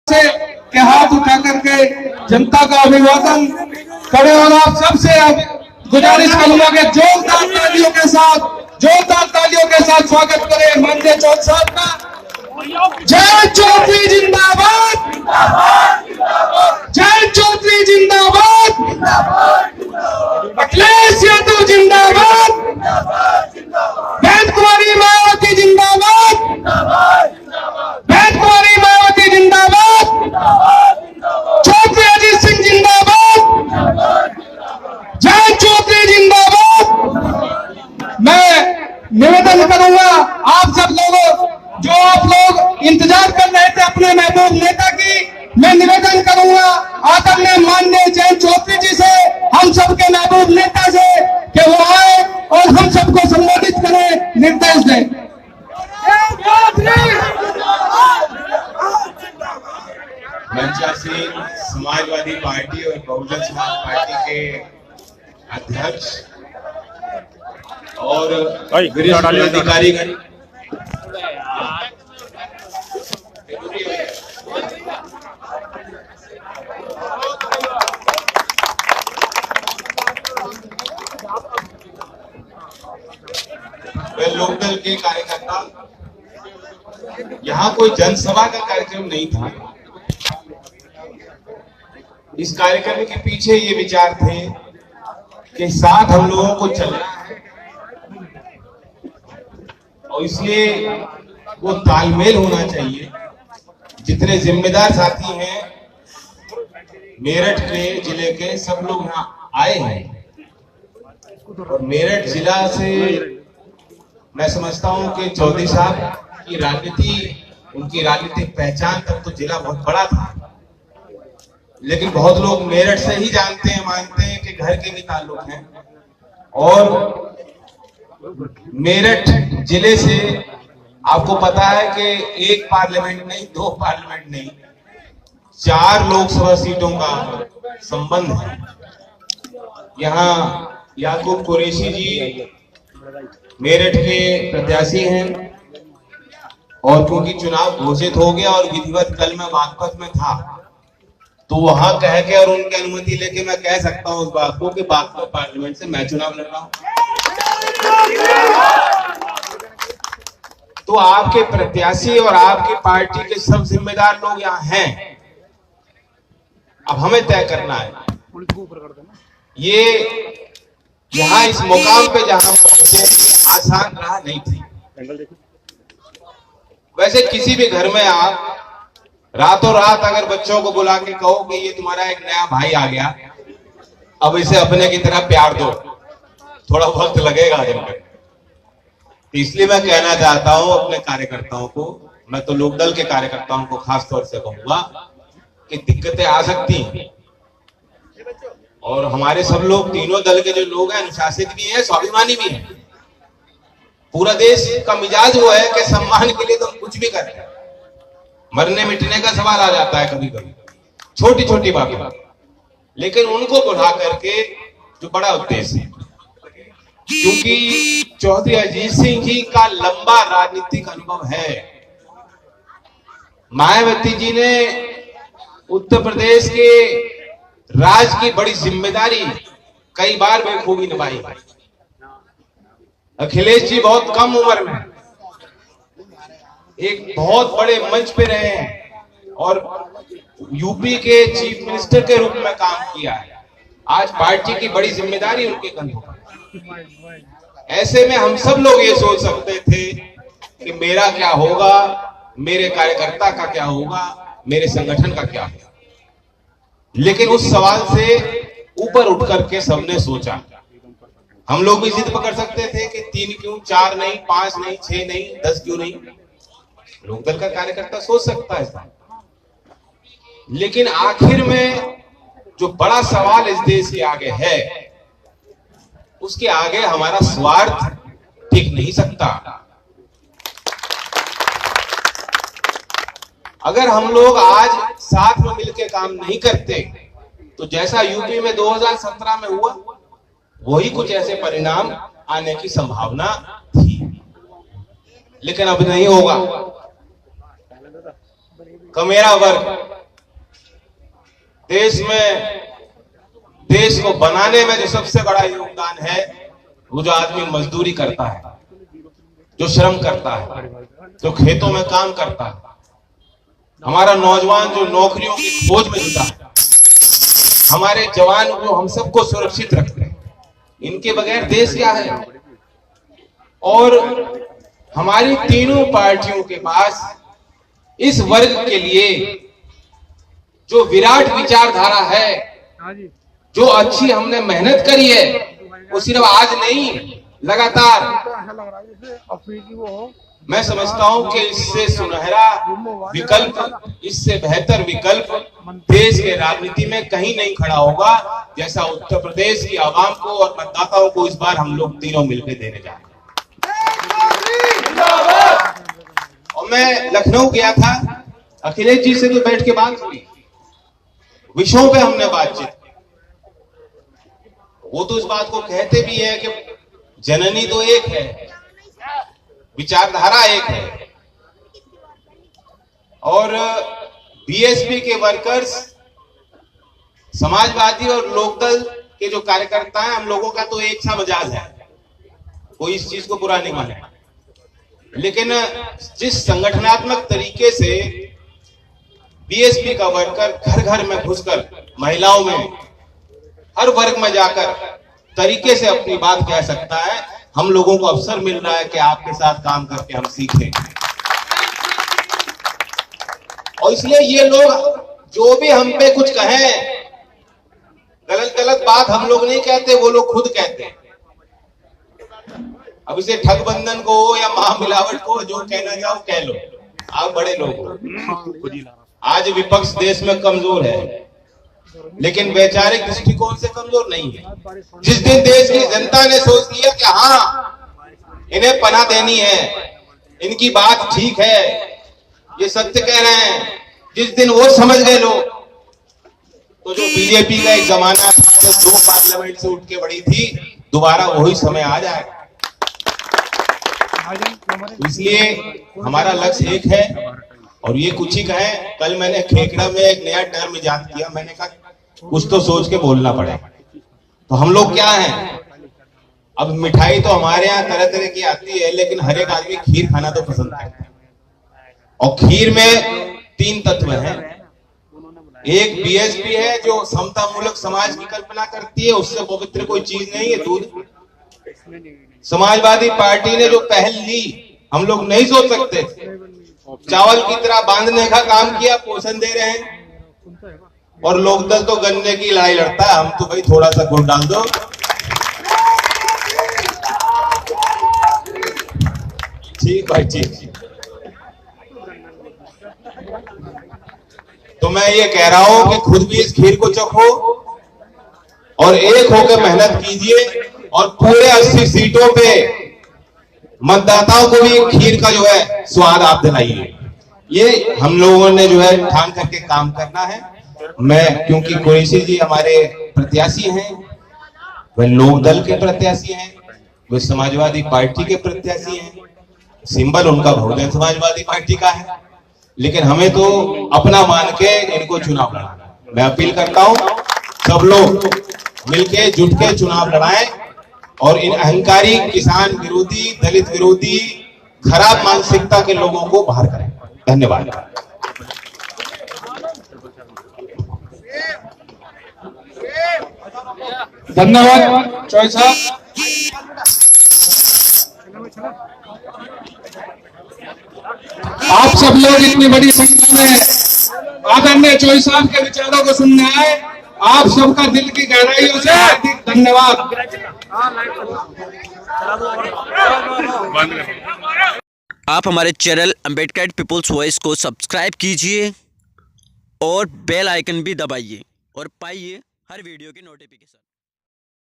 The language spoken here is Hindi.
से के हाथ उठा करके जनता का अभिवादन करें और आप सबसे गुजारिश करूंगा कि जोरदार तालियों के साथ स्वागत करें माननीय चौधरी साहब का। जय चौधरी जिंदाबाद, जय चौधरी जिंदाबाद, अखिलेश यादव जिंदाबाद, बहन कुमारी मायावती जिंदाबाद, बहन कुमारी मायावती जिंदाबाद, चौधरी अजीत सिंह जिंदाबाद, जय चौधरी जिंदाबाद। मैं निवेदन करूंगा आप सब लोगों, जो आप लोग इंतजार कर रहे थे अपने महबूब नेता की, मैं निवेदन करूंगा आदरणीय माननीय जय चौधरी जी से, हम सबके महबूब नेता से, कि वो आए और हम सबको संबोधित करें, निर्देश दें। मंचासीन समाजवादी पार्टी और बहुजन समाज पार्टी के अध्यक्ष और वरिष्ठ अधिकारीगण, वे लोकदल के कार्यकर्ता, यहाँ कोई जनसभा का कार्यक्रम नहीं था। इस कार्यक्रम के पीछे ये विचार थे कि साथ हम लोगों को चलना है और इसलिए वो तालमेल होना चाहिए। जितने जिम्मेदार साथी हैं मेरठ के जिले के, सब लोग यहाँ आए हैं और मेरठ जिला से मैं समझता हूं कि चौधरी साहब की राजनीति, उनकी राजनीतिक पहचान तक तो जिला बहुत बड़ा था, लेकिन बहुत लोग मेरठ से ही जानते हैं, मानते हैं कि घर के भी ताल्लुक हैं। और मेरठ जिले से आपको पता है कि एक पार्लियामेंट नहीं, दो पार्लियामेंट नहीं, 4 लोकसभा सीटों का संबंध है। यहाँ याकूब कुरैशी जी मेरठ के प्रत्याशी हैं और क्योंकि चुनाव घोषित हो गया और विधिवत कल मैं बागपत में था, तो वहां कह के और उनकी अनुमति लेके मैं कह सकता हूं उस बात को कि बागपत पार्लियामेंट से मैं चुनाव लड़ रहा हूं। तो आपके प्रत्याशी और आपकी पार्टी के सब जिम्मेदार लोग यहाँ हैं। अब हमें तय करना है। ये यहाँ इस मुकाम पे जहां पहुंचे आसान राह नहीं थी। वैसे किसी भी घर में आप रातों रात अगर बच्चों को बुला के कहो कि ये तुम्हारा एक नया भाई आ गया, अब इसे अपने की तरह प्यार दो, थोड़ा वक्त लगेगा जमकर। इसलिए मैं कहना चाहता हूं अपने कार्यकर्ताओं को, मैं तो लोकदल के कार्यकर्ताओं को खास तौर से कहूंगा कि दिक्कतें आ सकती हैं और हमारे सब लोग, तीनों दल के जो लोग हैं, अनुशासित भी हैं, स्वाभिमानी भी हैं। पूरा देश का मिजाज वो है कि सम्मान के लिए तो कुछ भी करते हैं, मरने मिटने का सवाल आ जाता है कभी कभी, छोटी छोटी बातें, लेकिन उनको बुला करके जो बड़ा उद्देश्य है, क्योंकि चौधरी अजीत सिंह जी का लंबा राजनीतिक अनुभव है। मायावती जी ने उत्तर प्रदेश के राज की बड़ी जिम्मेदारी कई बार बखूबी निभाई। अखिलेश जी बहुत कम उम्र में एक बहुत बड़े मंच पे रहे हैं और यूपी के चीफ मिनिस्टर के रूप में काम किया है। आज पार्टी की बड़ी जिम्मेदारी उनके कंधों पर। ऐसे में हम सब लोग ये सोच सकते थे कि मेरा क्या होगा, मेरे कार्यकर्ता का क्या होगा, मेरे संगठन का क्या होगा, लेकिन उस सवाल से ऊपर उठ करके सबने सोचा। हम लोग भी जिद पकड़ सकते थे कि 3 क्यों, 4 नहीं, 5 नहीं, 6 नहीं, 10 क्यों नहीं, लोकदल का कार्यकर्ता सोच सकता है, लेकिन आखिर में जो बड़ा सवाल इस देश के आगे है, उसके आगे हमारा स्वार्थ टिक नहीं सकता। अगर हम लोग आज साथ में मिलकर काम नहीं करते तो जैसा यूपी में 2017 में हुआ, वही कुछ ऐसे परिणाम आने की संभावना थी, लेकिन अब नहीं होगा। कमेरा वर्ग देश को बनाने में जो सबसे बड़ा योगदान है, वो जो आदमी मजदूरी करता है, जो श्रम करता है, जो खेतों में काम करता है, हमारा नौजवान जो नौकरियों की खोज में जुटा है, हमारे जवान जो हम सबको सुरक्षित रखते हैं, इनके बगैर देश क्या है। और हमारी तीनों पार्टियों के पास इस वर्ग के लिए जो विराट विचारधारा है, जो अच्छी हमने मेहनत करी है, वो सिर्फ आज नहीं, लगातार। मैं समझता हूं कि इससे सुनहरा विकल्प, इससे बेहतर विकल्प देश के राजनीति में कहीं नहीं खड़ा होगा, जैसा उत्तर प्रदेश की आवाम को और मतदाताओं को इस बार हम लोग तीनों मिलकर देने जा रहे हैं। और मैं लखनऊ गया था, अखिलेश जी से तो बैठ के बात हुई, विषयों पे हमने बातचीत। वो तो इस बात को कहते भी है कि जननी तो एक है, विचारधारा एक है, और बीएसपी के वर्कर्स, समाजवादी और लोकदल के जो कार्यकर्ता हैं, हम लोगों का तो एक सा मिजाज है, कोई इस चीज को बुरा नहीं माने। लेकिन जिस संगठनात्मक तरीके से बीएसपी का वर्कर घर घर में घुसकर, महिलाओं में, हर वर्ग में जाकर तरीके से अपनी बात कह सकता है, हम लोगों को अवसर मिल रहा है कि आपके साथ काम करके हम सीखें। और इसलिए ये लोग जो भी हम पे कुछ कहें, गलत गलत बात हम लोग नहीं कहते, वो लोग खुद कहते हैं। अब इसे ठगबंधन को या महामिलावट को जो कहना चाहो कह लो, आप बड़े लोग हो। आज विपक्ष देश में कमजोर है, लेकिन वैचारिक दृष्टिकोण से कमजोर नहीं है। जिस दिन देश की जनता ने सोच लिया कि हाँ, इन्हें पनाह देनी है, इनकी बात ठीक है, ये सत्य कह रहे हैं, जिस दिन वो समझ गए लोग, तो जो बीजेपी का एक जमाना था, जो 2 पार्लियामेंट से उठ के बड़ी थी, दोबारा वही समय आ जाएगा। इसलिए हमारा लक्ष्य एक है, और ये कुछ ही कहें। कल मैंने खेकड़ा में एक नया टर्म इजाद किया, मैंने कहा कुछ तो सोच के बोलना पड़ेगा। तो हम लोग क्या हैं, अब मिठाई तो हमारे यहाँ तरह तरह की आती है, लेकिन हर एक आदमी खीर खाना तो पसंद करता है। और खीर में 3 तत्व हैं। एक बीएसपी है जो समता मूलक समाज की कल्पना करती है, उससे पवित्र कोई चीज नहीं है दूध। समाजवादी पार्टी ने जो पहल ली, हम लोग नहीं सोच सकते, चावल की तरह बांधने का काम किया, पोषण दे रहे हैं। और लोकदल तो गन्ने की लड़ाई लड़ता है, हम तो भाई थोड़ा सा गुड़ डाल दो। ठीक भाई, ठीक। तो मैं ये कह रहा हूं कि खुद भी इस खीर को चखो और एक होकर मेहनत कीजिए, और पूरे 80 सीटों पे मतदाताओं को भी खीर का जो है स्वाद आप दिलाइए। ये हम लोगों ने जो है ठान करके काम करना है। मैं, क्योंकि कुरैशी जी हमारे प्रत्याशी हैं, वे लोकदल के प्रत्याशी हैं, वे समाजवादी पार्टी के प्रत्याशी हैं, सिंबल उनका बहुजन समाजवादी पार्टी का है, लेकिन हमें तो अपना मान के इनको चुनाव लड़ाना। मैं अपील करता हूं सब लोग मिलके जुट के चुनाव लड़ाएं और इन अहंकारी, किसान विरोधी, दलित विरोधी, खराब मानसिकता के लोगों को बाहर करें। धन्यवाद। धन्यवाद चौधरी साहब। आप सब लोग इतनी बड़ी संख्या में आदरणीय चौधरी साहब के विचारों को सुनने आए, आप सबका दिल की गहराइयों से हार्दिक धन्यवाद। आप हमारे चैनल अम्बेडकर पीपुल्स वॉइस को सब्सक्राइब कीजिए और बेल आइकन भी दबाइए और पाइए हर वीडियो की नोटिफिकेशन।